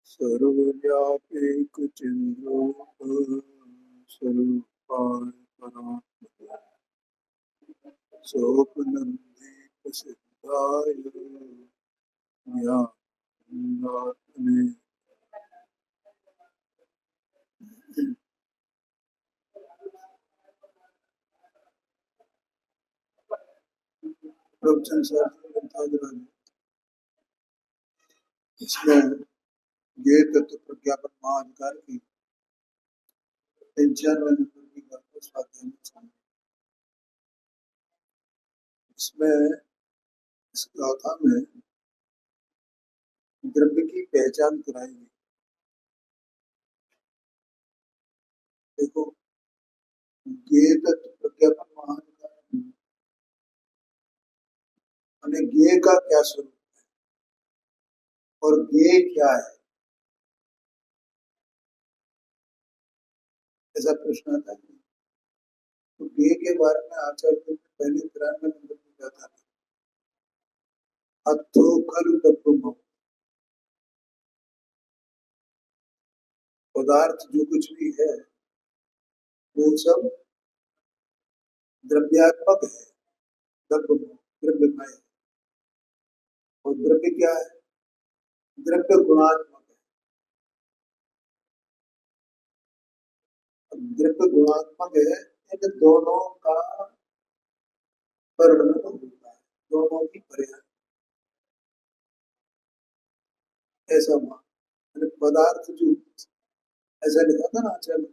सर्वव्यापीक स्वरूपाय परात्मने सोपनंदीप सिद्धाय ज्ञानात्मने। प्रवचन इसमें ये तत्व प्रज्ञापन महाअधिकार की 95 नंबर की गाथा स्वाध्याय में शामिल। इसमें इस गाथा में द्रव्य की पहचान कराई गई। देखो, ये तत्व प्रज्ञापन महाअधिकार हमें ज्ञेय का क्या स्वरूप और ज्ञेय क्या है, ऐसा प्रश्न आता है। तो ज्ञेय के बारे में आचार्य ने पहले 93 नंबर में क्या था, अथो खलु तत्वम, पदार्थ जो कुछ भी है वो सब द्रव्यात्मक है, द्रव्यमय है। और द्रव्य क्या है? द्रव्य गुणात्मक है। द्रव्य गुणात्मक है, इन दोनों का वर्णन होता है, दोनों की पर्याय ऐसा मान पदार्थ जो ऐसा लिखा था ना आचार्य,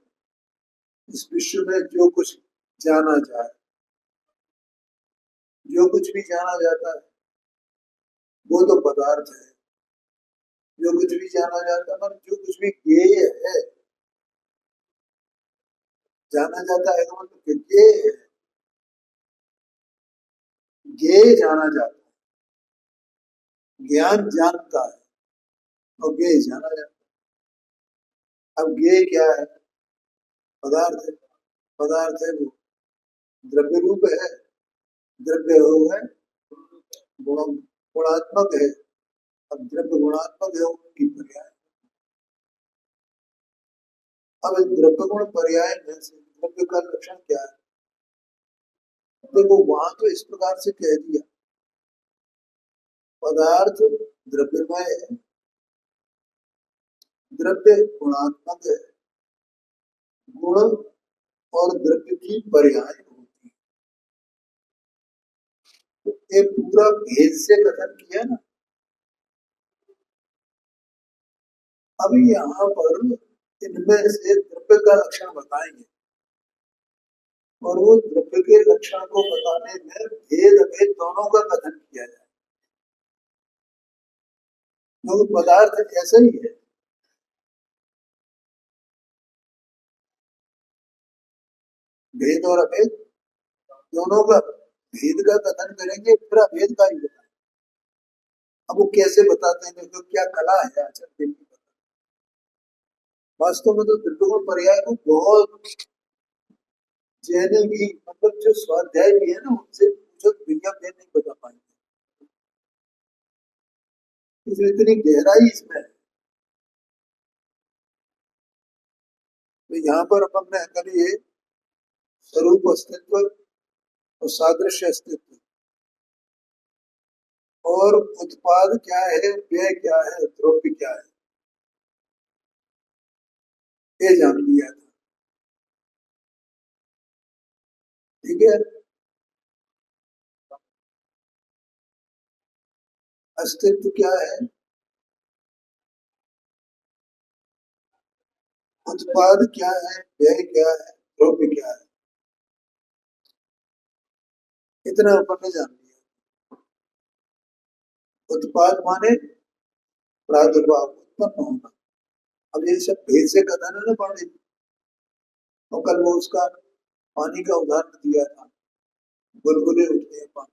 इस विश्व में जो कुछ जाना जाए, जो कुछ भी जाना जाता है वो तो पदार्थ है। जो कुछ भी जाना जाता है मतलब जो कुछ भी ज्ञेय है, जाना जाता है मतलब ज्ञेय है, ज्ञेय जाना जाता है, ज्ञान जानता है और ज्ञेय जाना जाता है। अब ज्ञेय क्या है? पदार्थ है। पदार्थ है वो द्रव्य रूप है, द्रव्य है गुणात्मक है। अब द्रव्य गुणात्मक है, उनकी पर्याय। अब द्रव्य गुण पर्याय में से द्रव्य का लक्षण क्या है? देखो, वहां तो इस प्रकार से कह दिया, पदार्थ द्रव्यमय है, द्रव्य गुणात्मक है, गुण और द्रव्य की पर्याय होती है। तो ये पूरा भेद से कथन किया ना। अभी यहाँ पर इनमें से द्रव्य का लक्षण बताएंगे और वो द्रव्य के लक्षण को बताने में भेद अभेद दोनों का कथन किया जाए। क्योंकि पदार्थ ऐसा ही है, भेद और अभेद दोनों का, भेद का कथन करेंगे फिर अभेद का ही बताएंगे। अब वो कैसे बताते हैं, तो क्या कला है आचार्य की? वास्तव में तो त्रिकोण पर्याय को बहुत जैने भी मतलब जो स्वाध्याय भी है ना उनसे पूछो, भैया भेद नहीं बता पाएंगे, इतनी गहराई इसमें है। तो यहाँ पर अपन ने कल ये स्वरूप अस्तित्व और सादृश्य अस्तित्व और उत्पाद क्या है, व्यय क्या है, द्रव्य क्या है, ये जान लिया था। ठीक है, अस्तित्व क्या है, उत्पाद क्या है, व्यय क्या है, द्रव्य क्या है, इतना अपन ने जान लिया। उत्पाद माने प्रादुर्भाव, उत्पन्न होना। अब ये सब भेद से कथन है ना पानी। और कल वो उसका पानी का उदाहरण दिया था, बुलबुले उठते हैं पानी।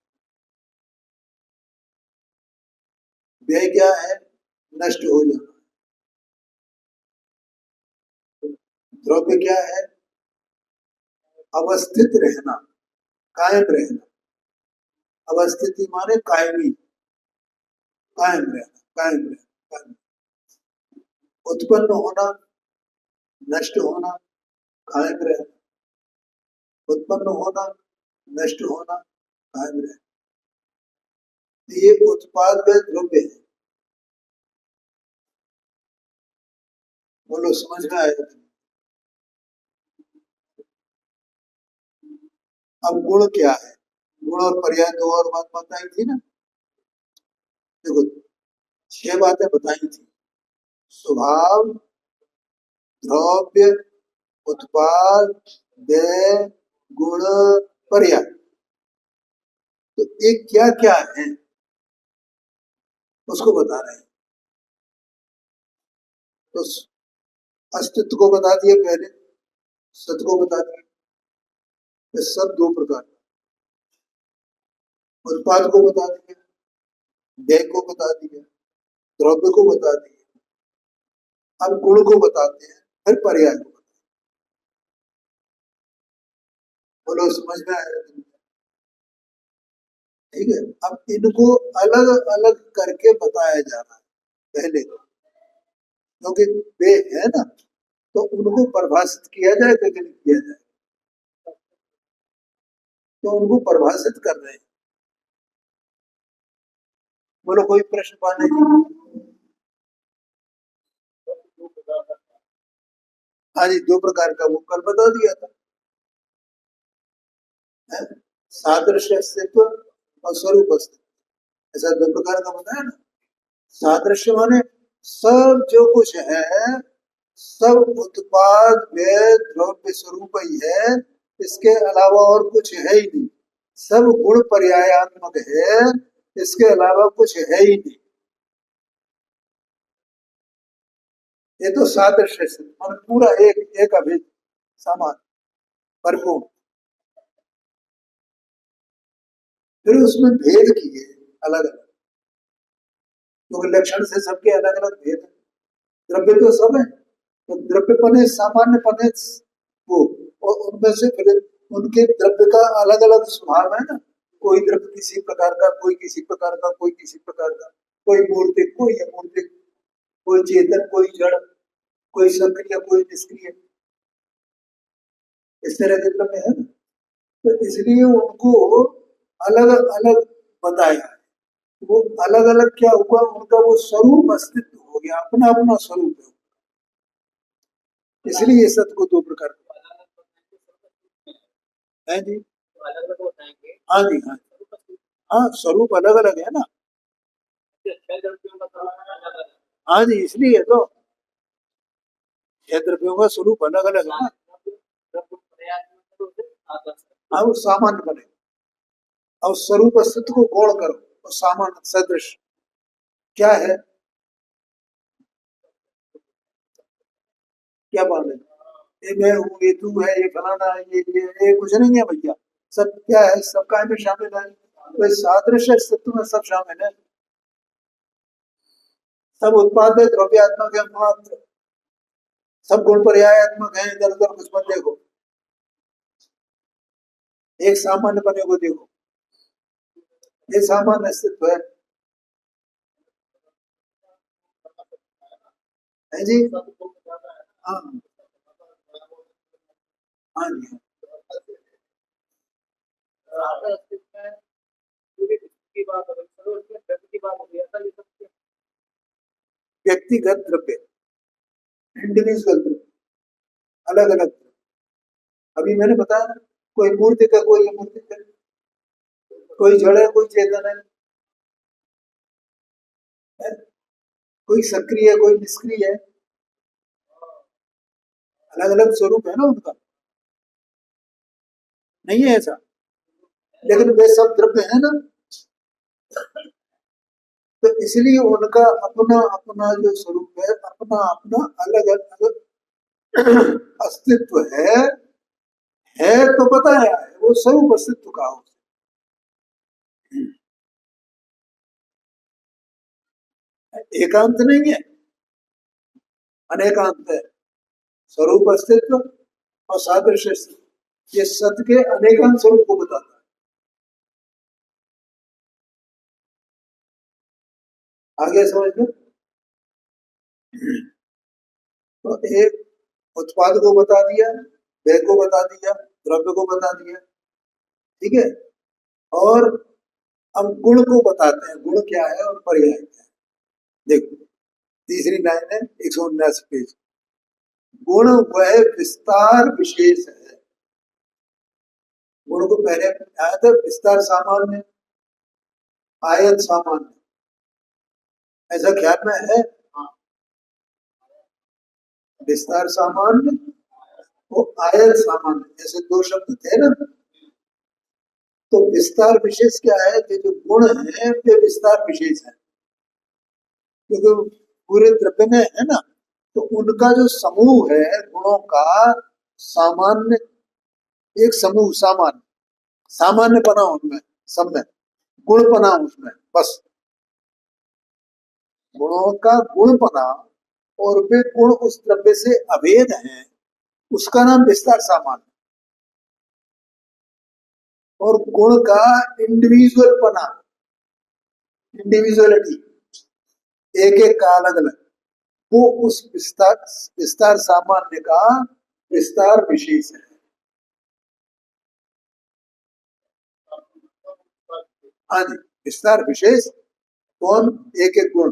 व्यय क्या है? नष्ट हो जाना। द्रव्य क्या है? अवस्थित रहना, कायम रहना। अवस्थिति माने कायमी, कायम रहना, कायम रहना, कायम। उत्पन्न होना, नष्ट होना, कायम रहना, उत्पन्न होना, नष्ट होना, कायम रहना। ये उत्पाद व द्रव्य है। बोलो समझ में आया? अब गुण क्या है? गुण और पर्याय दो और बात बताई थी ना। देखो 6 बातें बताई थी। स्वभाव, द्रव्य, उत्पाद, व्यय, गुण, पर्याय। तो ये क्या क्या है उसको बता रहे हैं। तो अस्तित्व को बता दिए पहले, सत्य को बता दिए। ये सब दो प्रकार, उत्पाद को बता दिया, व्यय को बता दिया, द्रव्य को बता दिया। अब गुण को बताते हैं, फिर पर्याय को बताते हैं। बोलो समझ में आया? ठीक है। अब इनको अलग अलग करके बताया जा रहा है पहले, क्योंकि वे है ना, तो उनको परिभाषित किया जाए कि नहीं किया जाए। तो उनको परिभाषित कर रहे हैं। बोलो कोई प्रश्न पाने जी? हाँ जी, 2 प्रकार का वो कल बता दिया था, है? सादृश्य अस्तित्व और स्वरूप अस्तित्व, ऐसा 2 प्रकार का बताया ना। सादृश्य माने सब जो कुछ है, सब उत्पाद व्यय द्रव्य स्वरूप ही है, इसके अलावा और कुछ है ही नहीं। सब गुण पर्यायात्मक है, इसके अलावा कुछ है ही नहीं। ये तो सादृश्य मान पूरा एक एक अभिन्न सामान परिपूर्ण। फिर उसमें भेद किए अलग अलग, क्योंकि लक्षण से सबके अलग अलग भेद है। द्रव्य तो सब है, तो द्रव्य पने सामान्य पने वो, और उनमें से फिर उनके द्रव्य का अलग अलग स्वभाव है ना। कोई द्रव्य किसी प्रकार का, कोई किसी प्रकार का, कोई किसी प्रकार का, कोई मूर्तिक, कोई अमूर्तिक, कोई चेतन, कोई जड़, कोई सक्रिय, कोई निष्क्रिय, इस तरह के द्रव्य है। तो इसलिए उनको अलग अलग बताया। वो अलग अलग क्या हुआ, उनका वो स्वरूप अस्तित्व हो गया, अपना अपना स्वरूप है। इसलिए सत्य को 2 प्रकार है जी। हाँ जी, हाँ, हाँ स्वरूप अलग अलग है ना। हाँ जी, इसलिए तो 6 द्रव्यों का स्वरूप अलग अलग है ना। हाँ वो सामान्य बने, और स्वरूप अस्तित्व को गौण करो तो सामान्य सदृश क्या है, क्या मान लेना? ये मैं हूँ, ये तू है, ये फलाना है, ये कुछ नहीं है भैया। सब क्या है, सबका में शामिल है। तो सादृश्य अस्तित्व में सब शामिल है। सब उत्पाद है, द्रव्यात्मक है मात्र, सब गुण पर्यायात्मक है। इधर उधर कुछ मत देखो, एक सामान्य बने को देखो, ये सामान्य अस्तित्व है जी। हाँ हाँ जी, व्यक्तिगत द्रव्य, इंडिविजुअल द्रव्य, अलग अलग। अभी मैंने बताया ना, कोई मूर्ति का, कोई अमूर्ति का, कोई जड़ है, कोई चेतन है? कोई सक्रिय है, कोई निष्क्रिय है, अलग अलग स्वरूप है ना उनका। नहीं है ऐसा, लेकिन वे सब द्रव्य है ना। तो इसलिए उनका अपना अपना जो स्वरूप है, अपना अपना अलग अलग अस्तित्व है तो बताया है, वो स्वरूप अस्तित्व का हो। एकांत नहीं है, अनेकांत है। स्वरूप अस्तित्व और सादृश्य अस्तित्व, ये सत्य के अनेकांत स्वरूप को बताता है। आगे समझ लो। तो एक उत्पाद को बता दिया, व्यय को बता दिया, द्रव्य को बता दिया, ठीक है। और अब गुण को बताते हैं, गुण क्या है और पर्याय क्या है। देखो तीसरी लाइन है 179 पेज। गुण वह विस्तार विशेष है। गुण को पहले आया था विस्तार सामान्य, आयत सामान्य, ऐसा ख्याल में है। विस्तार सामान्य वो आयत सामान्य, ऐसे दो शब्द थे ना। तो विस्तार विशेष क्या है कि जो गुण है वे विस्तार विशेष है, क्योंकि पूरे द्रव्य में है ना। तो उनका जो समूह है गुणों का, सामान्य, एक समूह सामान्य, सामान्य पना उनमें सब में, गुण पना उसमें, बस गुणों का गुणपना, और वे गुण उस द्रव्य से अभेद हैं, उसका नाम विस्तार सामान्य। और गुण का इंडिविजुअल पना, इंडिविजुअलिटी, एक एक का अलग अलग, वो उस विस्तार विस्तार सामान्य का विस्तार विशेष है। हाँ जी, विस्तार विशेष कौन, एक एक गुण,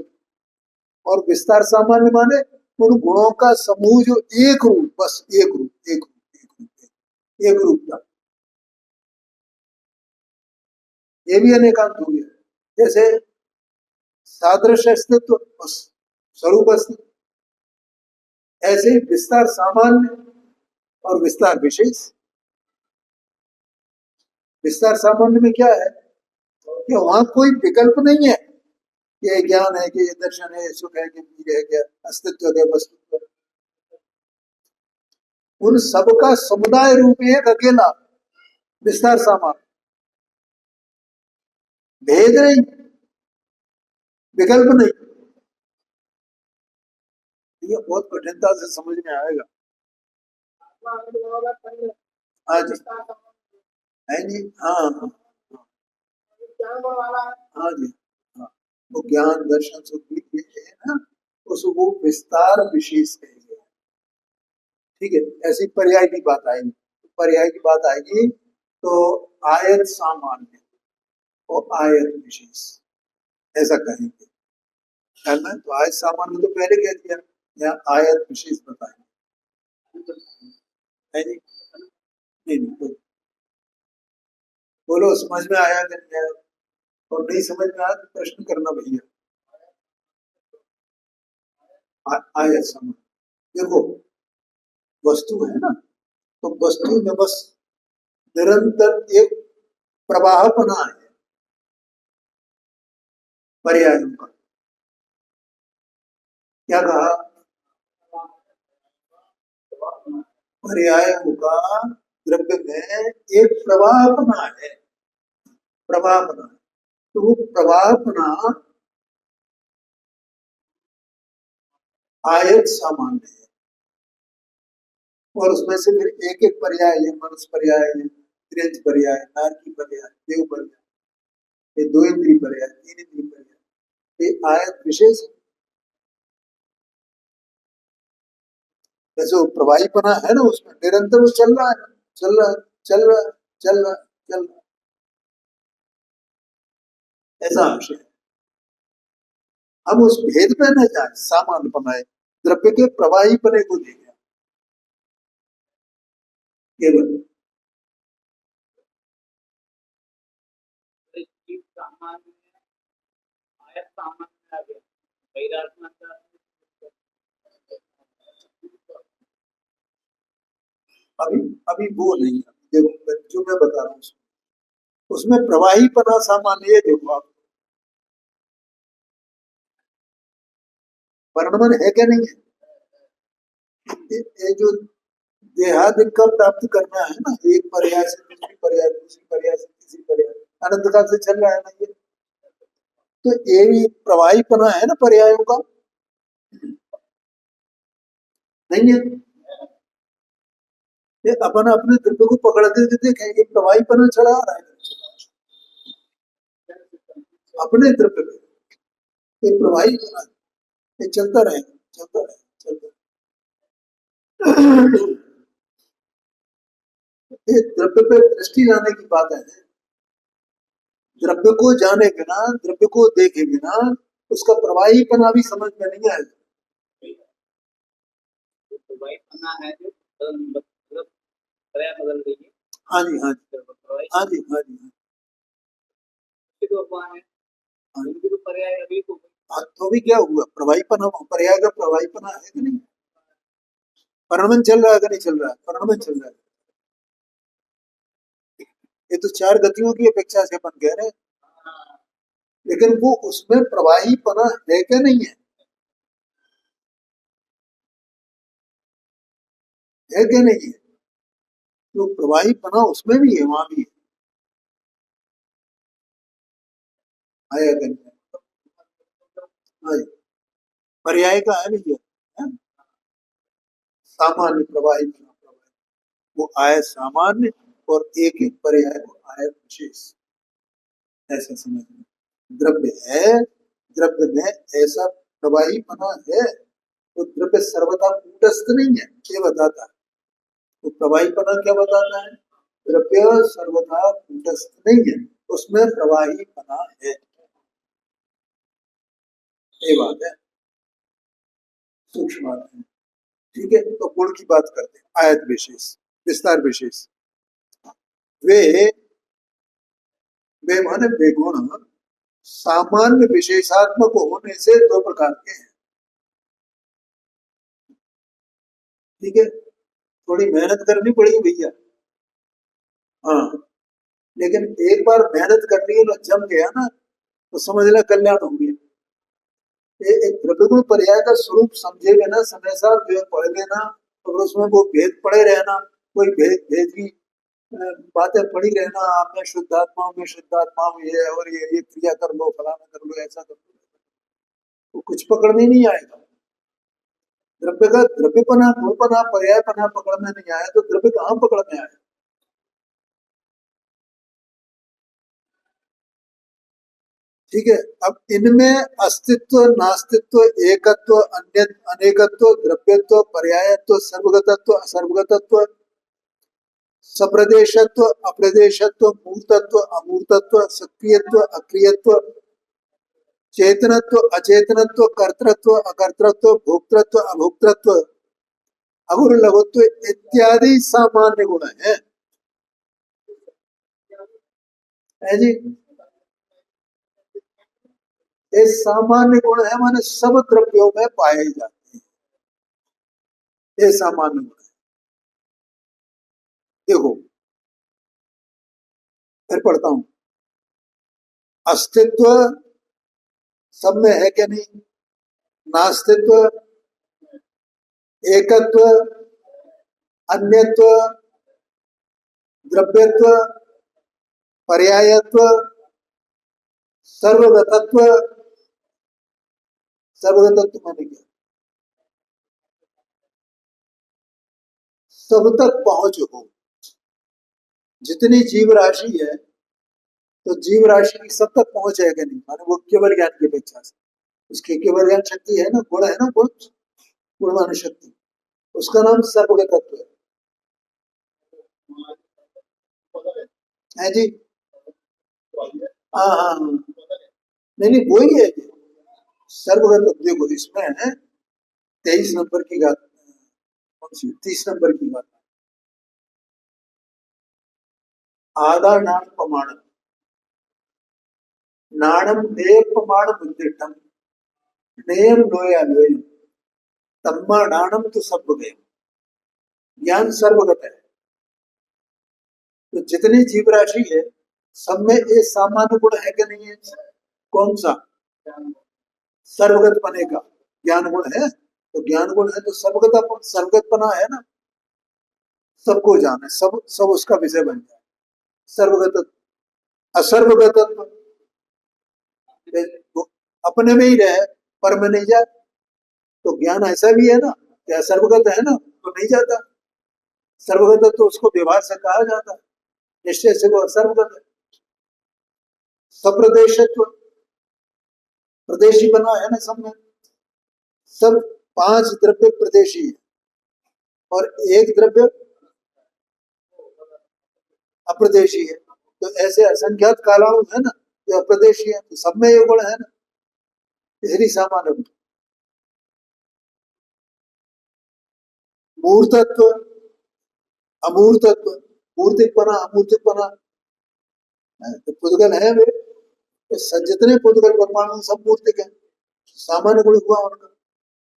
और विस्तार सामान्य माने उन गुणों का समूह जो एक रूप, बस एक रूप, एक रूप, एक रूप, एक रूप का। ये भी अनेकांत हो गया। जैसे सादृश्य अस्तित्व, स्वरूप अस्तित्व, ऐसे ही विस्तार सामान्य और विस्तार विशेष। विस्तार सामान्य में क्या है कि वहां कोई विकल्प नहीं है कि ये ज्ञान है, कि ये दर्शन है, सुख है, कि वीर है, क्या अस्तित्व है, वस्तुत्व। उन सबका समुदाय रूप एक अकेला विस्तार सामान्य, भेद नहीं, विकल्प नहीं। ये बहुत कठिनता से समझ में आएगा। हाँ जी, है जी, हाँ हाँ हाँ जी, हाँ। वो ज्ञान दर्शन सुख भी है ना, उसको विस्तार विशेष कहेंगे। ठीक है, ऐसी पर्याय की बात आएगी, पर्याय की बात आएगी तो आयत सामान्य और आयत विशेष ऐसा कहेंगे। है तो आयत सामान्य तो पहले कह दिया, यहाँ आयत विशेष बताएंगे। है जी, नहीं नहीं, बोलो समझ में आया कि नहीं आया, और नहीं समझ में आया तो प्रश्न करना भैया। आयत सामान्य, देखो वस्तु है ना, तो वस्तु में बस निरंतर एक प्रवाहपना है पर्यायों का। क्या कहा, पर्यायों का द्रव्य में एक प्रवाहपना है, प्रवाहपना। तो वो प्रवाहपना आयत सामान्य है, और उसमें से फिर एक एक पर्याय है, मनुष्य पर्याय है, त्रिंच पर्याय, नारकी पर्याय, देव पर्याय, ये दो इंद्री पर्याय, तीन इंद्री पर्याय, ये आयत विशेष। जैसे वो प्रवाहीपना है ना, उसमें निरंतर वो चल रहा है, चल रहा है, चल रहा है, चल रहा है, चल रहा है, ऐसा अंश है। हम उस भेद में न जाए, सामान्य बनाए, द्रव्य के प्रवाहीपने को देखें केवल। अभी अभी वो नहीं है, देखो जो मैं बता रहा हूँ उसमें प्रवाहीपना सामान्य है। देखो आप, वर्णमन है क्या नहीं है, ये जो देहादि का प्राप्त करना है ना, एक पर्याय से दूसरी पर्याय, दूसरी पर्याय से तीसरी पर्याय, अनंत काल से चल रहा है ना ये। तो ये भी प्रवाहीपना है ना पर्यायों का, नहीं है। ये अपन अपने द्रव्य को पकड़ते थे, देखें ये प्रवाहीपना चढ़ा रहा है अपने द्रव्य पे। ये प्रवाही बना, ये चलता रहेगा, चलता रहेगा, चलता रहेगा। ये द्रव्य पे दृष्टि लाने की बात है। द्रव्य को जाने बिना, द्रव्य को देखे बिना उसका प्रवाहीपना भी समझ में नहीं आएगा। प्रवाहीपना है जो मतलब पर्याय बदल रही है। हाँ जी, हाँ जी, हाँ जी, हाँ जी, तो है, उनकी तो पर्याय अभी तो तो भी क्या हुआ, प्रवाहीपना, पर्याय का प्रवाहीपना है कि नहीं? परिणमन चल रहा है कि नहीं चल रहा है? परिणमन चल रहा है। ये तो चार गतियों की अपेक्षा से अपन कह रहे हैं, लेकिन वो उसमें प्रवाहीपना है क्या नहीं है? है क्या नहीं है? तो प्रवाहीपना उसमें भी है, वहां भी है। आया कि नहीं? हाँ जी, पर्याय का है भैया, है? सामान्य प्रवाहीपना, वो आय सामान्य और एक एक पर्याय को आय विशेष, ऐसा समझना। द्रव्य है, द्रव्य में ऐसा प्रवाहीपना है, तो द्रव्य सर्वथा कूटस्थ नहीं है, ये बताता है। तो प्रवाहीपना क्या बताता है? द्रव्य सर्वथा कूटस्थ नहीं है, उसमें प्रवाहीपना है, ये बात है, सूक्ष्म बात है। ठीक है, तो गुण की बात करते हैं, आयत विशेष, विस्तार विशेष। वे वे माने वे गुण सामान्य विशेषात्मक होने से दो प्रकार के हैं। ठीक है, थोड़ी मेहनत करनी पड़ेगी भैया। हाँ, लेकिन एक बार मेहनत कर ली ना, जम गया ना, तो समझ लेना कल्याण हो गया। ये एक द्रव्यगुण पर्याय का स्वरूप समझे बिना समय सार वेद पढ़ लेना और उसमें वो भेद पड़े रहना, कोई भेद भेद की बातें पड़ी रहना, आप में शुद्धात्मा में ये और ये क्रिया कर लो, फलाना कर लो, ऐसा कर लो, तो कुछ पकड़ में नहीं आएगा। द्रव्य का द्रव्यपना, गुणपना, पर्यायपना पकड़ में नहीं आया तो द्रव्य कहाँ पकड़ में आए? ठीक है, अब इनमें अस्तित्व, नास्तित्व, एकत्व, अन्य, अनेकत्व, द्रव्यत्व, पर्यायत्व, सर्वगतत्व, असर्वगतत्व, सप्रदेशत्व, अप्रदेशत्व, मूर्तत्व, अमूर्तत्व, सक्रियत्व, अक्रियत्व, चेतनत्व, अचेतनत्व, कर्तृत्व, अकर्तृत्व, भोक्तृत्व, अभोक्तृत्व, अगुर लघुत्व इत्यादि सामान्य गुण है जी। ये सामान्य गुण है, माने सब द्रव्यों में पाए जाते हैं, ये सामान्य गुण है। देखो, फिर पढ़ता हूं, अस्तित्व सब में है क्या नहीं? नास्तित्व, एकत्व, अन्यत्व, द्रव्यत्व, पर्यायत्व, सर्वगतत्व। सर्वगतत्व माने क्या? सब तक पहुंच हो। जितनी जीव राशि है, तो जीव राशि की सब तक पहुंच है क्या नहीं? माने वो केवल ज्ञान की अपेक्षा से, उसकी केवल ज्ञान शक्ति है ना, गुण है ना, गुण, गुणवान शक्ति, उसका नाम सर्वगतत्व है जी। हाँ हाँ हाँ, नहीं नहीं, वही है सर्वगतत्व। देखो, इसमें है 23 नंबर की बात, 30 नंबर की बात, आधा नाम प्रमाण, नाणम देव प्रमाण बुद्धिटम, नेम लोया लोयम, तम्मा नाणम तो सब गए। ज्ञान सर्वगत है, तो जितनी जीव राशि है, सब में ये सामान्य गुण है कि नहीं है? कौन सा? सर्वगत पने का ज्ञान गुण है, तो ज्ञान गुण है तो सर्वगत, सर्वगत पना है ना, सबको जाने, सब सब उसका विषय बन जाए। सर्वगत, असर्वगत अपने में ही रहे, पर में नहीं जाए, तो ज्ञान ऐसा भी है ना, क्या सर्वगत है ना, तो नहीं जाता। सर्वगत तो उसको व्यवहार से कहा जाता है, निश्चय से वो सर्वगत है। सप्रदेशत्व, प्रदेशी बना है ना सब में, सब 5 द्रव्य प्रदेशी है और एक द्रव्य अप्रदेशी है। तो ऐसे असंख्यात कालाणु है ना जो अप्रदेशी है, तो सब में ये गुण है ना, इसलिए सामान्य गुण। मूर्तत्व, अमूर्तत्व, मूर्तिकपना, अमूर्तिकपना, तो पुद्गल है वे, तो जितने पुद्गल परमाणु सब मूर्तिक है, सामान्य गुण हुआ उनका।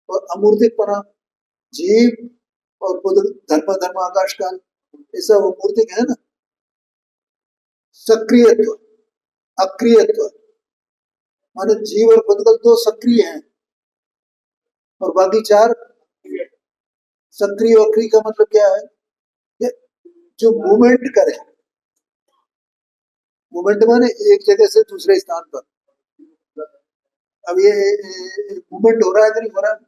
और अमूर्तिकपना, जीव और पुद्गल, धर्म धर्म आकाश काल, ये सब मूर्तिक है ना। सक्रियत्व, अक्रियत्व, माने जीव और पुद्गल 2 सक्रिय हैं और बाकी 4 सक्रिय। और अक्रिय का मतलब क्या है? ये जो मूवमेंट करे, मूवमेंट माने एक जगह से दूसरे स्थान पर। अब ये मूवमेंट हो रहा है कि नहीं हो रहा है,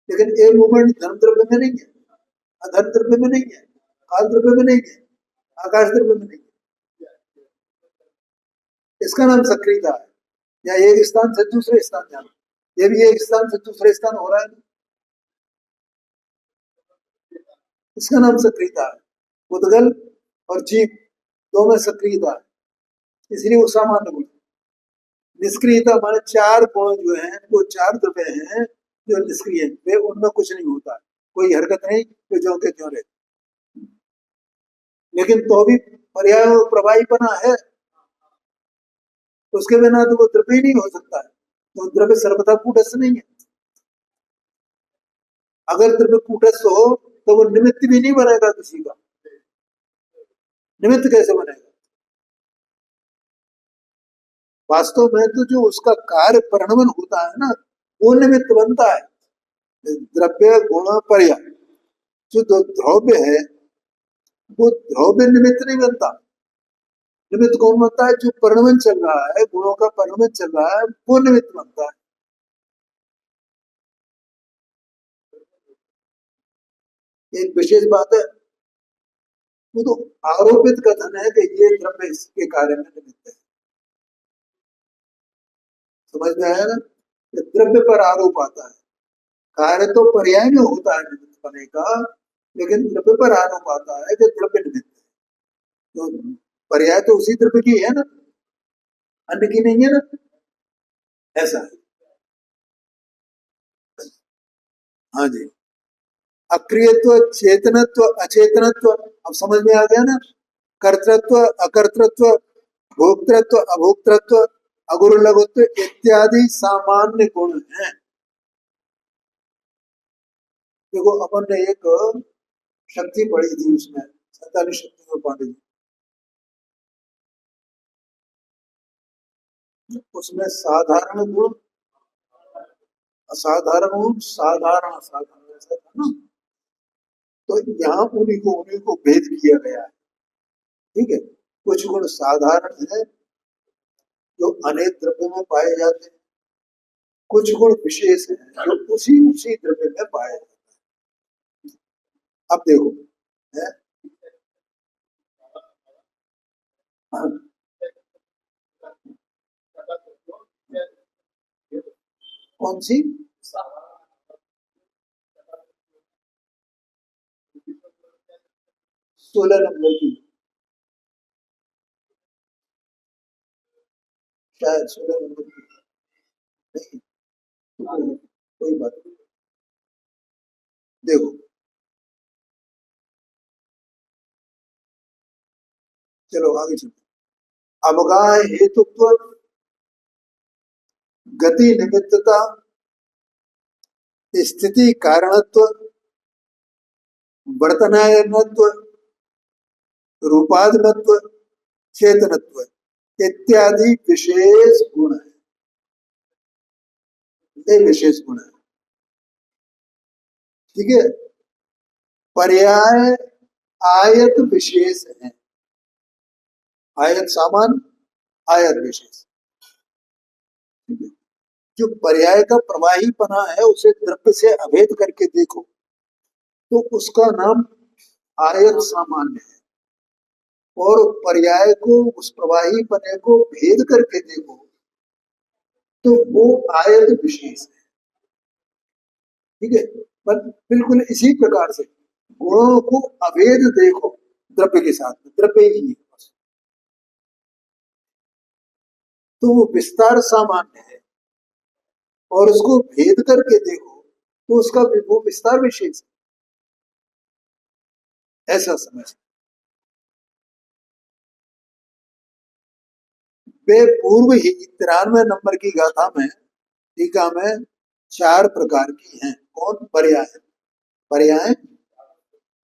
लेकिन ये मूवमेंट धर्म द्रव्य में नहीं है, अधर्म द्रव्य में नहीं है, काल द्रव्य में नहीं है, आकाश द्रव्य में नहीं है। इसका नाम सक्रियता है, या एक स्थान से दूसरे स्थान जाना। ये भी एक स्थान से दूसरे स्थान हो रहा है, इसका नाम सक्रियता है। पुद्गल और जीव दो में सक्रियता है, इसलिए वो सामान्य गुण। निष्क्रियता माने 4 गुण जो हैं वो 4 द्रव्य हैं जो निष्क्रिय हैं, वे उनमें कुछ नहीं होता, कोई हरकत नहीं, तो ज्यों के त्यों रहते। लेकिन तो भी पर्याय और प्रवाहीपना है, उसके बिना तो वो द्रव्य ही नहीं हो सकता है। तो द्रव्य सर्वथा कूटस्थ नहीं है। अगर द्रव्य कूटस्थ हो तो वो निमित्त भी नहीं बनेगा किसी का। निमित्त कैसे बनेगा? वास्तव में तो जो उसका कार्य परिणमन होता है ना, वो निमित्त बनता है। द्रव्य गुण पर्याय, जो द्रव्य है वो द्रव्य निमित्त नहीं बनता। निमित्त कौन बनता है? जो परिणमन चल रहा है, गुणों का परिणमन चल रहा है, वो निमित्त बनता है। एक विशेष बात है, वो तो आरोपित कथन है कि ये द्रव्य इसके कार्य में निमित्त है। समझ में आया ना? द्रव्य पर आरोप आता है, कार्य तो पर्याय में होता है निमित्त बने का, लेकिन द्रव्य पर आरोप आता है कि द्रव्य निमित्त है। तो पर्याय तो उसी द्रव्य की है ना, अन्य की नहीं है ना, ऐसा है। हाँ जी। अक्रियत्व, चेतनत्व, अचेतनत्व, अब समझ में आ गया ना। कर्तृत्व, अकर्तृत्व, भोक्तृत्व, अभोक्तृत्व, अगुरु लघुत्व इत्यादि सामान्य गुण हैं। देखो अपन ने एक शक्ति पढ़ी थी, उसमें 47 शक्तियों पांडे जी, उसमें साधारण गुण, असाधारण गुण, साधारण असाधारण, ऐसा था ना। तो यहाँ उन्हीं को भेद किया गया है। ठीक है, कुछ गुण साधारण है जो अनेक द्रव्य में पाए जाते हैं, कुछ गुण विशेष हैं जो उसी उसी द्रव्य में पाए जाते हैं। अब देखो है? हाँ, कौन सी? 16 नंबर की, शायद 16 नंबर की नहीं, कोई बात नहीं। देखो चलो आगे चलते। अवगाह हेतुत्व, गति निमित्तता, स्थिति कारणत्व, वर्तनायनत्व, रूपात्मत्व, चेतनत्व इत्यादि विशेष गुण है। ये विशेष गुण है। ठीक है, पर्याय आयत विशेष है, आयत सामान, आयत विशेष। जो पर्याय का प्रवाहीपना है उसे द्रव्य से अभेद करके देखो तो उसका नाम आयत सामान्य है, और पर्याय को, उस प्रवाहीपने को भेद करके देखो तो वो आयत विशेष है, ठीक है। पर बिल्कुल इसी प्रकार से गुणों को अभेद देखो द्रव्य के साथ, द्रव्य ही है बस, तो वो विस्तार सामान्य है, और उसको भेद करके देखो तो उसका वो विस्तार विशेष है, ऐसा समझ। वे पूर्व ही 93 नंबर की गाथा में टीका में 4 प्रकार की हैं। कौन? पर्याय। पर्याय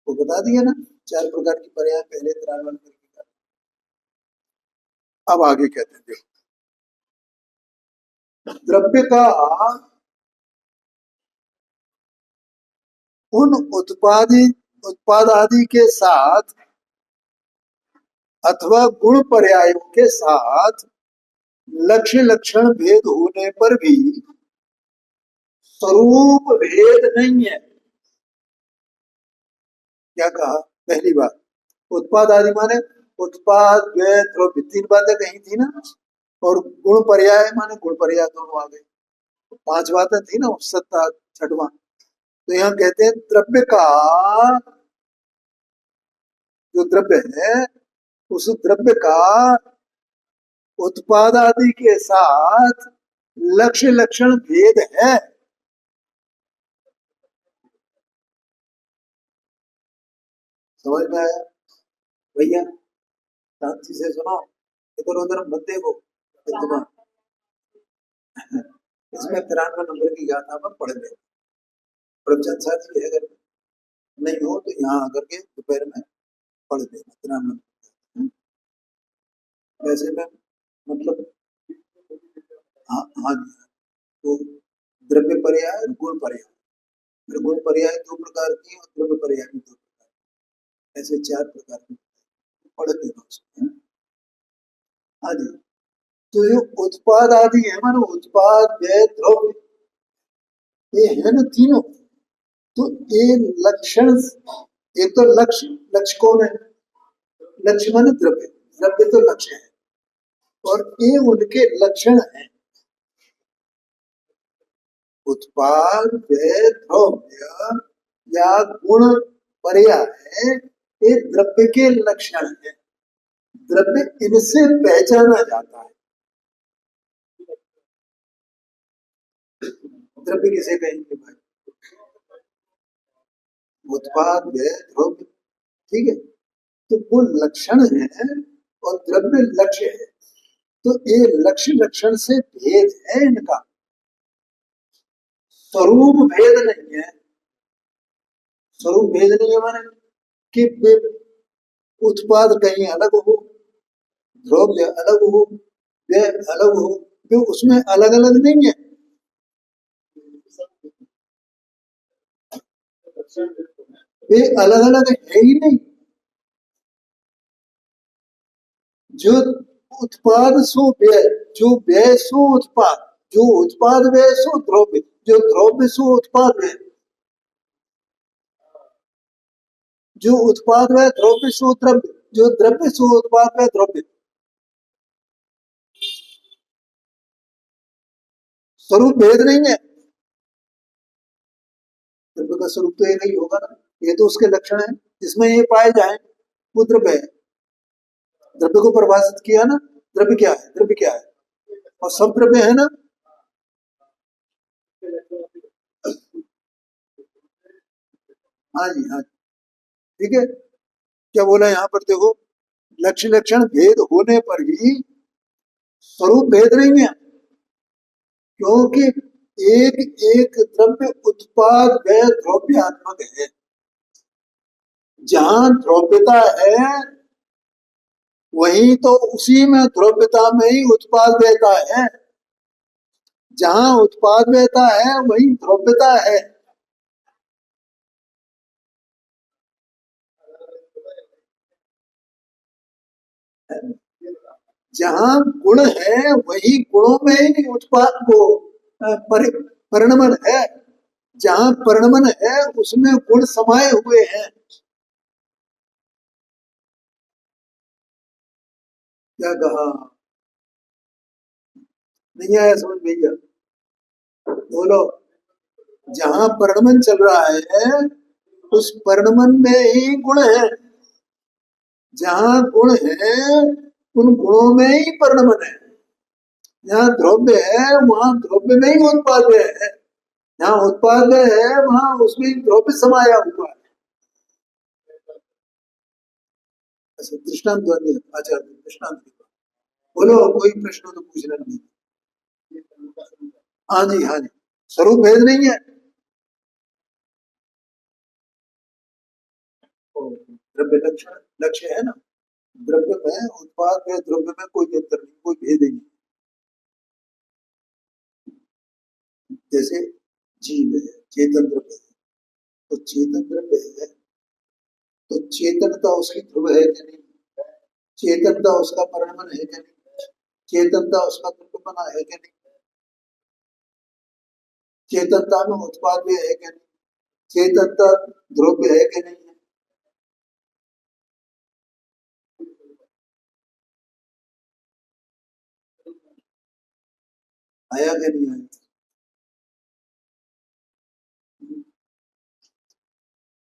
वो बता दिया ना, 4 प्रकार की पर्याय पहले 93 नंबर की गाथा। अब आगे कहते हैं, देखो द्रव्य का उन उत्पाद आदि के साथ अथवा गुण पर्यायों के साथ लक्ष्य लक्षण भेद होने पर भी स्वरूप भेद नहीं है। क्या कहा? पहली बात, उत्पाद आदि माने उत्पाद, व्यय, द्रव्य, 3 बातें कही थी ना, और गुण पर्याय माने गुण पर्याय दोनों आ गए, 5 बातें थी ना, 7 छठवां। तो यहाँ कहते हैं द्रव्य का, जो द्रव्य है उस द्रव्य का उत्पाद आदि के साथ लक्ष्य लक्षण भेद है। समझ में आया भैया? शांति से सुनो, इधर उधर मत देखो इतना। इसमें 93 नंबर की गाथा में पढ़ ले, प्रवचन साथी है, अगर नहीं हो तो यहाँ आकर के दोपहर में पढ़ लेना 93 नंबर। वैसे में मतलब, हाँ हाँ जी, तो द्रव्य पर्याय और गुण पर्याय, फिर गुण पर्याय 2 प्रकार की और द्रव्य पर्याय भी 2 प्रकार, ऐसे 4 प्रकार की पढ़ लेना उसमें। हाँ जी, तो ये उत्पाद आदि है, मानो उत्पाद, व्यय, द्रव्य, ये है ना तीनों। तो ये लक्षण, एक तो लक्ष्य, लक्ष्य कौन है? लक्ष्य माने द्रव्य, द्रव्य तो लक्ष्य है, और ये उनके लक्षण है। उत्पाद, व्यय, द्रव्य या गुण पर्याय, ये द्रव्य के लक्षण है। द्रव्य इनसे पहचाना जाता है। द्रव्य किसे कहेंगे भाई? उत्पाद, व्यय, द्रव्य, ठीक है। तो वो लक्षण है और द्रव्य लक्ष्य है, तो ये लक्ष्य लक्षण से भेद है इनका, स्वरूप भेद नहीं है। स्वरूप भेद नहीं है माने कि उत्पाद कहीं अलग हो, द्रव्य अलग हो, व्यय अलग हो, तो उसमें अलग अलग नहीं है। वे अलग अलग है ही नहीं। जो उत्पाद सो व्यय, जो व्यय सो उत्पाद, जो उत्पाद व्यय सो द्रव्य, जो द्रव्य सो उत्पाद व्यय, जो उत्पाद व्यय द्रव्य सो द्रव्य, जो द्रव्य सो उत्पाद व्यय द्रव्य। स्वरूप भेद नहीं है। द्रव्य का स्वरूप तो एक ही होगा ना, ये तो उसके लक्षण है, जिसमें ये पाए जाए वो द्रव्य है। द्रव्य को परिभाषित किया ना, द्रव्य क्या है? द्रव्य क्या है? और सब द्रव्य है ना। हाँ जी, हाँ, ठीक है। क्या बोला यहाँ पर? देखो, लक्ष्य लक्षण भेद होने पर भी स्वरूप भेद नहीं है, क्योंकि एक एक द्रव्य उत्पाद व्यय द्रव्यात्मक है। जहां द्रव्यता है वही तो उसी में द्रव्यता में ही उत्पाद व्ययता है, जहां उत्पाद व्ययता है वही द्रव्यता है। जहां गुण है वही गुणों में ही उत्पाद को परिणमन है, जहां परिणमन है उसमें गुण समाये हुए हैं। क्या कहा? नहीं आया समझ भैया? बोलो। जहां परिणमन चल रहा है उस परिणमन में ही गुण है। जहां गुण है उन गुणों में ही परिणमन है। जहाँ द्रव्य है वहां द्रव्य में ही उत्पाद्य है। जहाँ उत्पाद्य है वहां उसमें द्रव्य समाया हुआ है। अच्छा दृष्टांत द्वंद्व। अच्छा दृष्टांत बोलो। कोई प्रश्न तो पूछ रहे नहीं। हाँ जी हाँ जी। स्वरूप भेद नहीं है। द्रव्य लक्षण लक्ष्य है ना। द्रव्य में उत्पाद में द्रव्य में कोई अंतर नहीं, कोई भेद नहीं। जैसे जीव है, चेतन द्रव्य है, तो चेतन द्रव्य है तो चेतनता उसकी ध्रुव है कि नहीं? चेतनता उसका परिणमन है कि नहीं? चेतनता उसका द्रव्यपना है कि नहीं? चेतनता में उत्पाद भी है कि नहीं? चेतनता द्रव्य है कि नहीं? आया कि नहीं आया?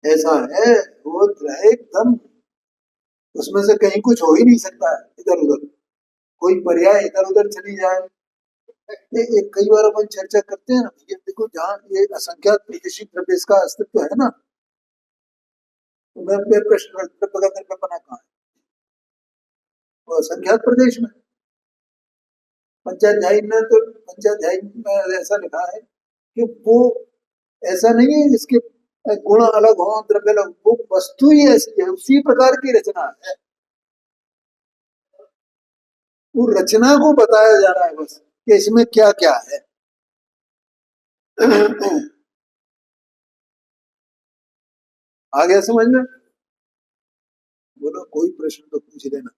ऐसा है वो एकदम उसमें से कहीं कुछ हो ही नहीं सकता है इधर उधर। कोई पर्याय इधर उधर चली जाए। एक कई बार अपन चर्चा करते हैं ना, ये देखो जहाँ ये असंख्यात विदेशी प्रदेश का अस्तित्व है ना, तो मैं फिर प्रश्न द्रव्यपना कहाँ है? वो असंख्यात प्रदेश में। पंचाध्यायी में तो पंचाध्यायी में ऐसा लिखा है कि वो ऐसा नहीं है इसके गुण अलग हो द्रव्य अलग, वो वस्तु ही ऐसी है, उसी प्रकार की रचना है। वो रचना को बताया जा रहा है बस कि इसमें क्या क्या है। आ गया समझ में? बोलो कोई प्रश्न तो पूछ लेना।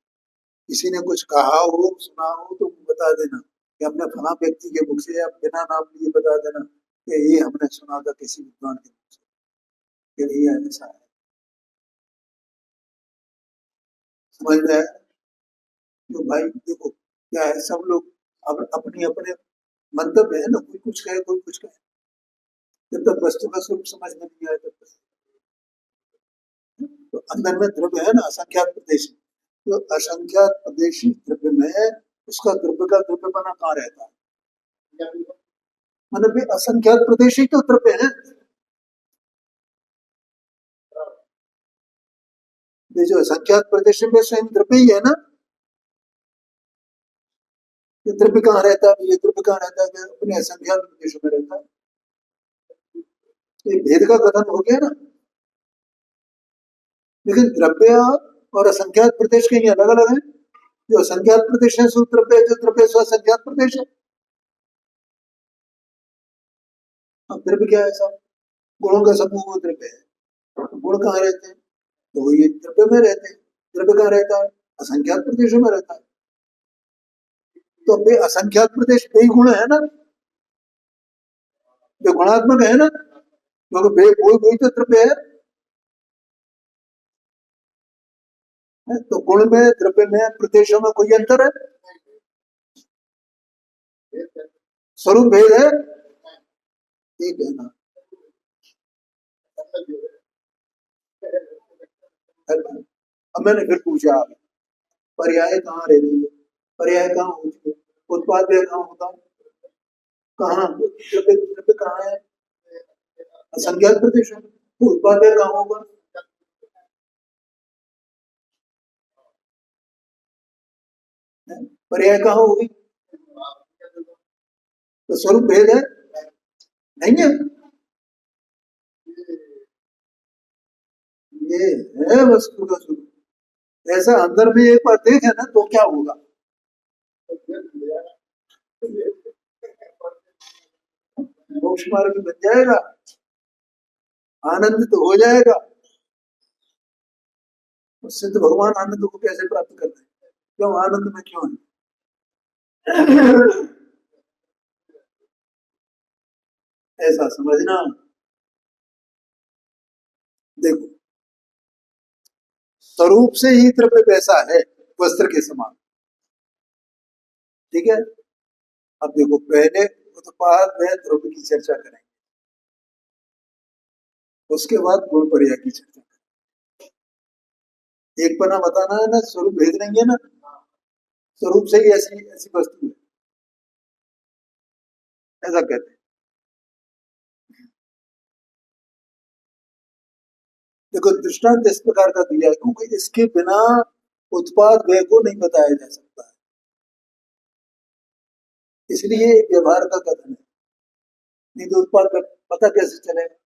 किसी ने कुछ कहा हो सुना हो तो बता देना कि हमने फला व्यक्ति के मुख से, या बिना नाम लिए बता देना कि ये हमने सुना था किसी विद्वान के मुख से, फिर ये ऐसा है। समझ में आया? तो भाई देखो क्या है, सब लोग अब अपनी अपने मंतव्य है ना, कोई कुछ कहे कोई कुछ कहे। जब तक वस्तु का स्वरूप समझ में नहीं आया तब तक। तो अंदर में द्रव्य है ना असंख्यात प्रदेशी, तो असंख्यात प्रदेशी द्रव्य में उसका द्रव्य का द्रव्यपना कहाँ रहता है? मतलब ये असंख्यात प्रदेशी तो द्रव्य है। ये जो असंख्यात प्रदेश में स्वयं द्रव्य ही है ना। ये द्रव्य कहाँ रहता है? ये द्रव्य कहाँ रहता है? अपने असंख्यात प्रदेशों में रहता है। ये भेद का कथन हो गया ना। लेकिन द्रव्य और असंख्यात प्रदेश कहीं अलग अलग है। जो असंख्यात प्रदेश है सो द्रव्य, जो द्रव्य सो असंख्यात प्रदेश है। अब द्रव्य क्या है? ऐसा गुणों का समूह वो द्रव्य है। गुण कहाँ रहते हैं? तो ये द्रव्य में रहते हैं। द्रव्य कहाँ रहता है? असंख्यात प्रदेशों में रहता है। तो बे असंख्यात प्रदेश बे गुण है ना, जो गुणात्मक है ना, क्योंकि बे वही तो द्रव्य है। तो गुण में द्रव्य में प्रदेशों में कोई अंतर है? स्वरूप भेद है। ठीक है ना। अब मैंने फिर पूछा पर्याय कहाँ रहती है? पर्याय कहाँ होती है? उत्पाद्य कहाँ होता है? कहाँ द्रव्य द्रव्य कहाँ है? असंख्यात प्रदेश है, तो उत्पाद्य कहाँ होगा? पर्याय कहाँ होगी? तो स्वरूप भेद है नहीं है। ये है वस्तु का स्वरूप। ऐसा अंदर में एक बार देखे ना तो क्या होगा? मोक्ष मार्ग बन जाएगा, आनंद तो हो जाएगा। सिद्ध भगवान आनंद को कैसे प्राप्त करते हैं? क्यों आनंद में क्यों है? ऐसा समझना। देखो स्वरूप से ही द्रव्य वैसा है, वस्त्र के समान। ठीक है। अब देखो, पहले उत्पाद व द्रव्य की चर्चा करेंगे, उसके बाद गुण पर्याय की चर्चा करेंगे। एक पना बताना है ना, स्वरूप भेद नहीं है ना, स्वरूप से ही ऐसी ऐसी वस्तु है, ऐसा कहते हैं। देखो, दृष्टांत इस प्रकार का दिया है क्योंकि इसके बिना उत्पाद व्यय को नहीं बताया जा सकता है, इसलिए व्यवहार का कथन है, नहीं तो उत्पाद पता कैसे चलेगा।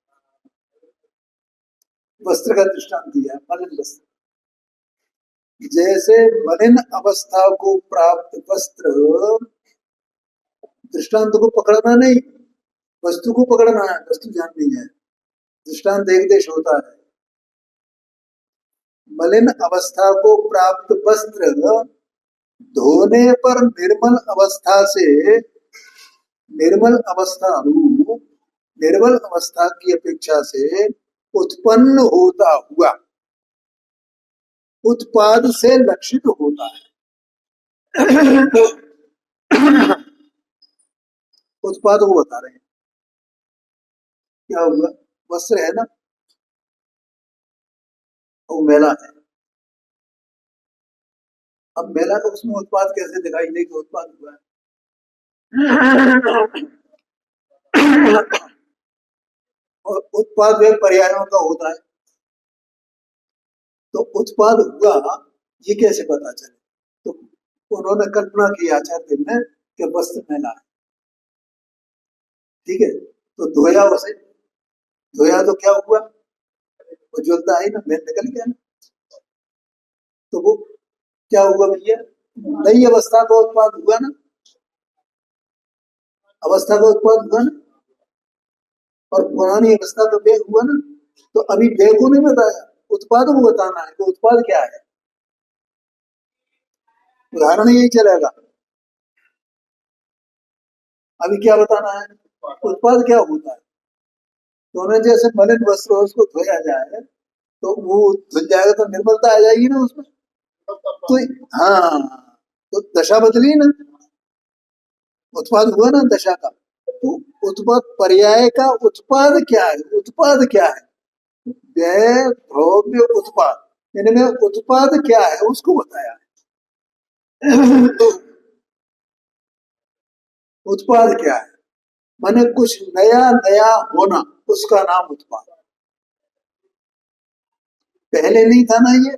वस्त्र का दृष्टांत दिया है, मलिन वस्त्र। जैसे मलिन अवस्था को प्राप्त वस्त्र, दृष्टांत को पकड़ना नहीं, वस्तु को पकड़ना है, वस्तु जाननी है। दृष्टांत एक देश होता है। मलिन अवस्था को प्राप्त वस्त्र धोने पर निर्मल अवस्था से निर्मल अवस्था रूप निर्मल अवस्था की अपेक्षा से उत्पन्न होता हुआ उत्पाद से लक्षित होता है। उत्पाद को बता रहे हैं, क्या हुआ, वस्त्र है ना, वो मेला है। अब मेला तो उसमें उत्पाद कैसे दिखाई दे कि उत्पाद हुआ है। और उत्पाद वे पर्यायों का होता है, तो उत्पाद हुआ ये कैसे पता चले। तो उन्होंने कल्पना की आचार्य ने कि वस्त्र मेला है, ठीक है, तो धोया उसे, धोया तो क्या हुआ, वो ज्वलता है ना, मेल निकल गया ना, तो वो क्या हुआ भैया, नई अवस्था का उत्पाद हुआ ना, अवस्था का उत्पाद हुआ ना, और पुरानी अवस्था का व्यय हुआ ना। तो अभी व्यय को नहीं बताया, उत्पाद को बताना है कि उत्पाद क्या है। उदाहरण यही चलेगा, अभी क्या बताना है, उत्पाद क्या होता है। तो उन्हें जैसे मलिन वस्त्र हो उसको धोया जाए तो वो धुल जाएगा तो निर्मलता आ जाएगी ना उसमें। तो हाँ, तो दशा बदली ना, उत्पाद हुआ ना दशा का। तो उत्पाद पर्याय का उत्पाद क्या है, उत्पाद क्या है, व्यय द्रव्य उत्पाद, इनमें उत्पाद क्या है उसको बताया है। उत्पाद क्या है, माने कुछ नया नया होना, उसका नाम उत्पाद। पहले नहीं था ना, ये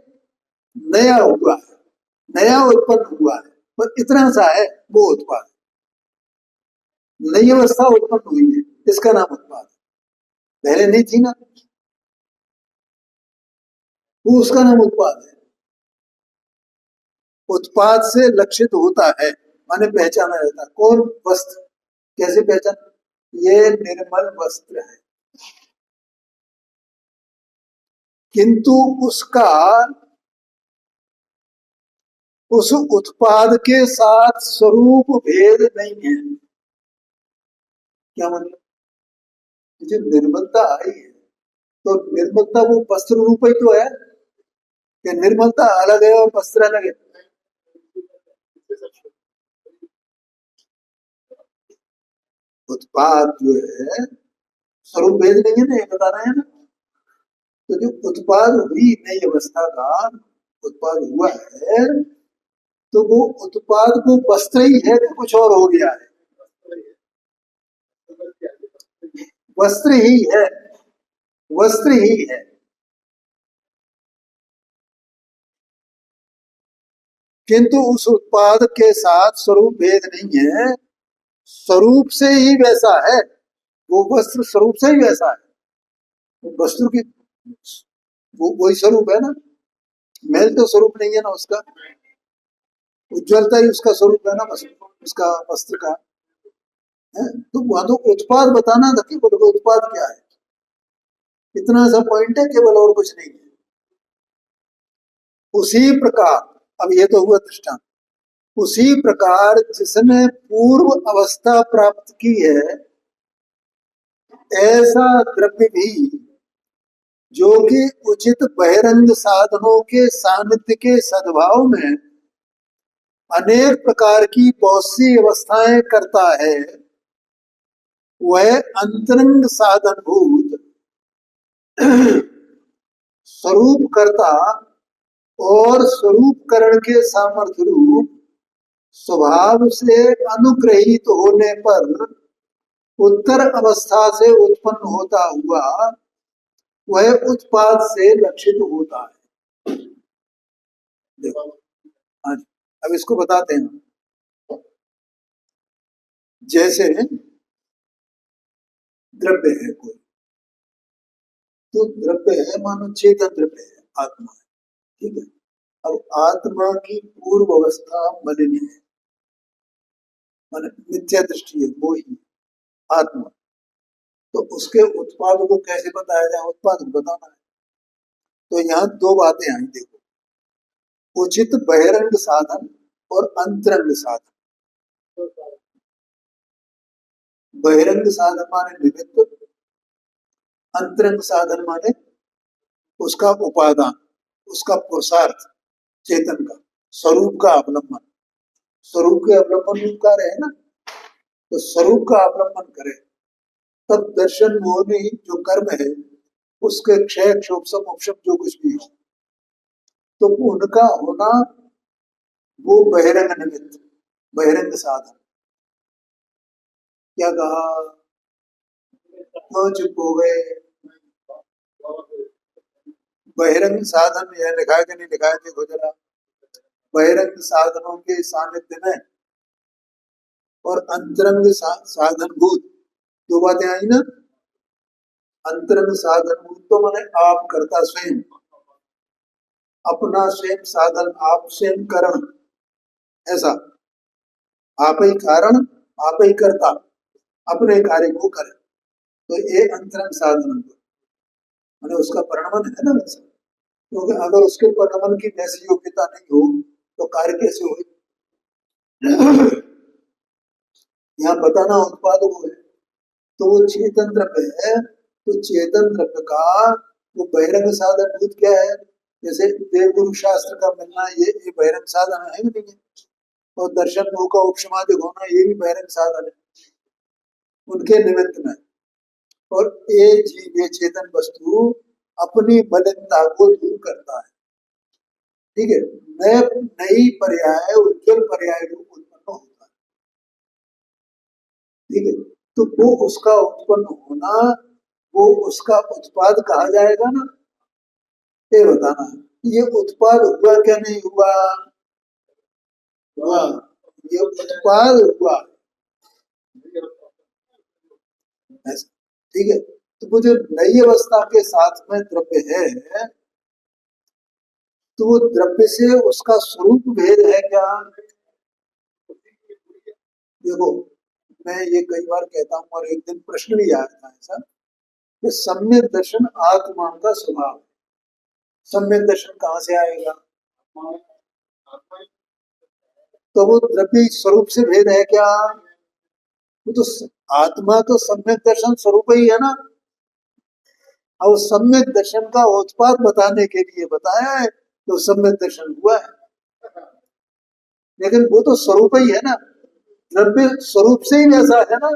नया हुआ है, नया उत्पन्न हुआ है, बस इतना सा है, वो उत्पाद। नई अवस्था उत्पन्न हुई है, इसका नाम उत्पाद। पहले नहीं थी ना, वो उसका नाम उत्पाद है। उत्पाद से लक्षित होता है, माने पहचाना जाता है। कौन, वस्त्र। कैसे पहचान, ये निर्मल वस्त्र है, किंतु उसका उस उत्पाद के साथ स्वरूप भेद नहीं है। क्या मतलब, जो निर्मलता आई है तो निर्मलता वो वस्त्र रूप ही तो है, कि निर्मलता अलग है और वस्त्र अलग है। उत्पाद जो है स्वरूप भेद नहीं है ना, ये बता रहे हैं ना। तो जो उत्पाद हुई नई अवस्था का उत्पाद हुआ है, तो वो उत्पाद को वस्त्र ही है कि कुछ और हो गया है, वस्त्र ही है, वस्त्र ही है। किंतु उस उत्पाद के साथ स्वरूप भेद नहीं है, स्वरूप से ही वैसा है, वो वस्त्र स्वरूप से ही वैसा है। वस्त्र की वो वही स्वरूप है ना, मेल तो स्वरूप नहीं है ना उसका, उज्ज्वलता ही उसका स्वरूप है ना, उसका वस्त्र का है। तो वहां तो उत्पाद बताना था कि बोलो उत्पाद क्या है, इतना सा पॉइंट है केवल, और कुछ नहीं है। उसी प्रकार, अब ये तो हुआ दृष्टांत, उसी प्रकार जिसने पूर्व अवस्था प्राप्त की है, ऐसा द्रव्य भी जो कि उचित बहिरंग साधनों के सानिध्य के सद्भाव में अनेक प्रकार की बहुत सी अवस्थाएं करता है, वह अंतरंग साधनभूत स्वरूप करता और स्वरूपकरण के सामर्थ्य रूप स्वभाव से अनुग्रहित होने पर उत्तर अवस्था से उत्पन्न होता हुआ वह उत्पाद से लक्षित होता है। देखो हाँ जी, अब इसको बताते हैं। जैसे द्रव्य है कोई, तो द्रव्य है मानो चेतन द्रव्य है, आत्मा है, ठीक है। अब आत्मा की पूर्व अवस्था मलिनी है, मान मिथ्या दृष्टि है, वो ही आत्मा। तो उसके उत्पाद को कैसे बताया जाए, उत्पाद बताना है। तो यहाँ दो बातें आई, देखो, उचित बहिरंग साधन और अंतरंग साधन। बहिरंग साधन माने निमित्त, अंतरंग साधन माने उसका उपादान, उसका पुरुषार्थ, चेतन का स्वरूप का अवलंबन। स्वरूप के अवलंबन रूप कार्य है ना, तो स्वरूप का अवलंबन करे तब दर्शन मोहनी जो कर्म है उसके क्षय क्षोभ मोक्ष जो कुछ भी हो, तो उनका होना वो बहिरंग निमित्त, बहिरंग साधन। क्या कहा, चुप हो गए। बहिरंग साधन यह लिखा है कि नहीं लिखा है, देखो जरा। बहिरंग साधनों के सानिध्य में और अंतरंग साधनभूत दो बातें आई ना। अंतरंग साधनभूत तो माने आप करता स्वयं, अपना स्वयं साधन, आप स्वयं करण, ऐसा आप ही कारण आप ही करता, अपने कार्य को करे, तो ये अंतरंग साधन माने उसका परिणमन है ना वैसा। क्योंकि अगर उसके परिणमन की वैसी योग्यता नहीं हो तो कार्य कैसे हो। यहाँ बताना उत्पाद वो है, तो वो चेतन द्रव्य है। तो चेतन द्रव्य का वो बहिरंग साधन भूत क्या है, जैसे देवगुरु शास्त्र का मिलना ये बहिरंग साधन है नहीं है, और दर्शन मोह का उपसमाधि होना ये भी बहिरंग साधन है उनके निमित्त में। और ये जीव, ये चेतन वस्तु अपनी मलिनता को दूर करता है, ठीक है। नई पर्याय, उज्जवल पर्याय रूप उत्पन्न होता है, ठीक है। तो वो उसका उत्पन्न होना, वो उसका उत्पाद कहा जाएगा ना, ये बताना है। ये उत्पाद हुआ क्या नहीं हुआ, हुआ, ये उत्पाद हुआ, ठीक है। तो वो जो नई अवस्था के साथ में द्रव्य है, तो वो द्रव्य से उसका स्वरूप भेद है क्या। देखो मैं ये कई बार कहता हूँ और एक दिन प्रश्न भी आया था ऐसा कि सम्यक दर्शन आत्मा का स्वभाव, सम्यक दर्शन कहाँ से आएगा, तो वो द्रव्य स्वरूप से भेद है क्या। वो तो आत्मा तो सम्यक दर्शन स्वरूप ही है ना, और सम्यक दर्शन का उत्पाद बताने के लिए बताया है, तो सम्यक दर्शन हुआ है। लेकिन वो तो स्वरूप ही है ना, द्रव्य स्वरूप से ही वैसा है ना,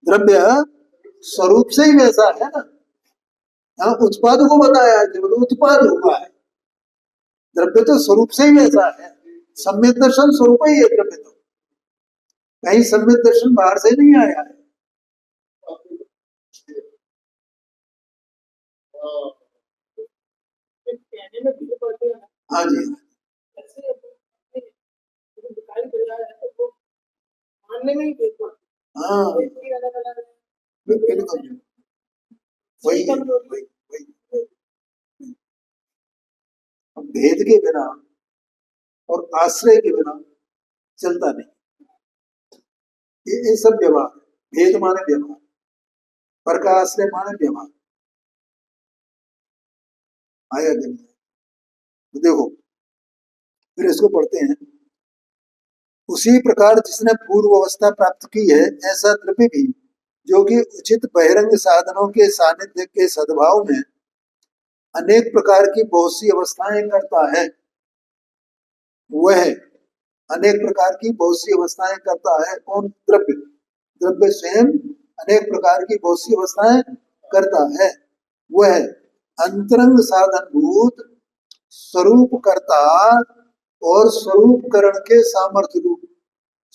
द्रव्य स्वरूप से ही वैसा है ना। यहाँ उत्पाद को बताया है, केवल उत्पाद हुआ है, द्रव्य तो स्वरूप से ही वैसा है। सम्यक दर्शन स्वरूप ही है द्रव्य, तो कहीं सम्यक दर्शन बाहर से नहीं आया है। हाँ जी, हाँ बिल्कुल, वही भेद के बिना और आश्रय के बिना चलता नहीं। ये सब व्यवहार, भेद माने व्यवहार, पर का आश्रय माने व्यवहार, आया कि नहीं। तो देखो फिर इसको पढ़ते हैं। उसी प्रकार जिसने पूर्व अवस्था प्राप्त की है, ऐसा द्रव्य भी जो कि उचित बहिरंग साधनों के सानिध्य के सद्भाव में अनेक प्रकार की बहुत सी अवस्थाएं करता है, वह अनेक प्रकार की बहुत सी अवस्थाएं करता है। कौन? द्रव्य। द्रव्य स्वयं अनेक प्रकार की बहुत सी अवस्थाएं करता है। वह अंतरंग साधनभूत स्वरूप करता और स्वरूपकरण के सामर्थ्य रूप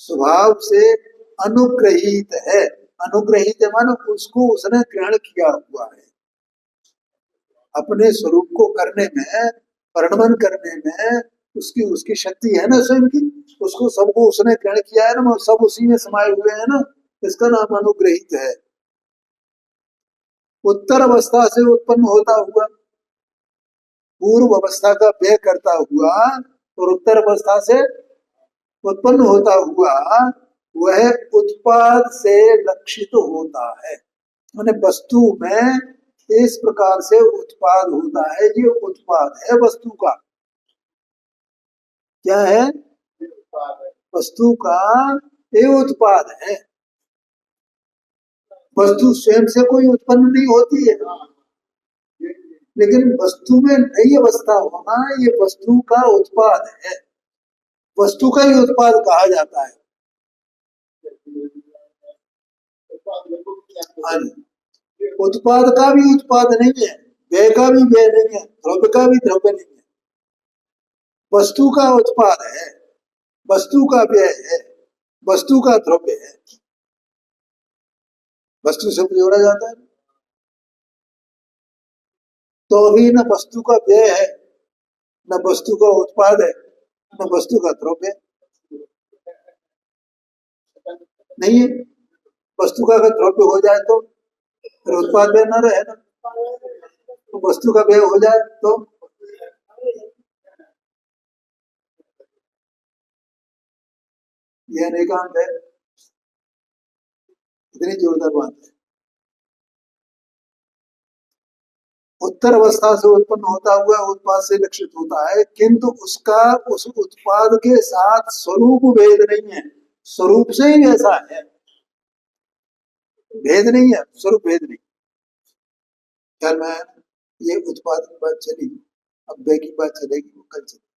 स्वभाव से अनुग्रहित है। अनुग्रहित है मानो उसको उसने ग्रहण किया हुआ है। अपने स्वरूप को करने में, परिणमन करने में उसकी उसकी शक्ति है ना स्वयं की, उसको सबको उसने ग्रहण किया है ना, सब उसी में समाये हुए हैं ना, इसका नाम अनुग्रहित है। उत्तर अवस्था से उत्पन्न होता हुआ, पूर्व अवस्था का व्यय करता हुआ और उत्तर अवस्था से उत्पन्न होता हुआ वह उत्पाद से लक्षित होता है। माने वस्तु में इस प्रकार से उत्पाद होता है। ये उत्पाद है वस्तु का। क्या है? वस्तु का ये उत्पाद है। वस्तु स्वयं से कोई उत्पन्न नहीं होती है, लेकिन वस्तु में नई अवस्था होना ये वस्तु का उत्पाद है। वस्तु का ही उत्पाद कहा जाता है। उत्पाद का भी उत्पाद नहीं है, व्यय का भी व्यय नहीं है, द्रव्य का भी द्रव्य नहीं है। वस्तु का उत्पाद है, वस्तु का व्यय है, वस्तु का द्रव्य है। वस्तु से जोड़ा जाता है तो अभी न वस्तु का व्यय है, न वस्तु का उत्पाद है, न वस्तु का द्रव्य नहीं है। वस्तु का अगर द्रव्य हो जाए तो फिर उत्पाद व्यय न रहे ना, तो वस्तु का व्यय हो जाए तो यह अनेकांत है। इतनी जोरदार बात है। उत्तर अवस्था से उत्पन्न होता हुआ उत्पाद से लक्षित होता है, किंतु उसका उस उत्पाद के साथ स्वरूप भेद नहीं है। स्वरूप से ही ऐसा है, भेद नहीं है, स्वरूप भेद नहीं। ख्याल में ये उत्पाद की बात चली, अब व्यय की बात चलेगी, वो कल चलेगी।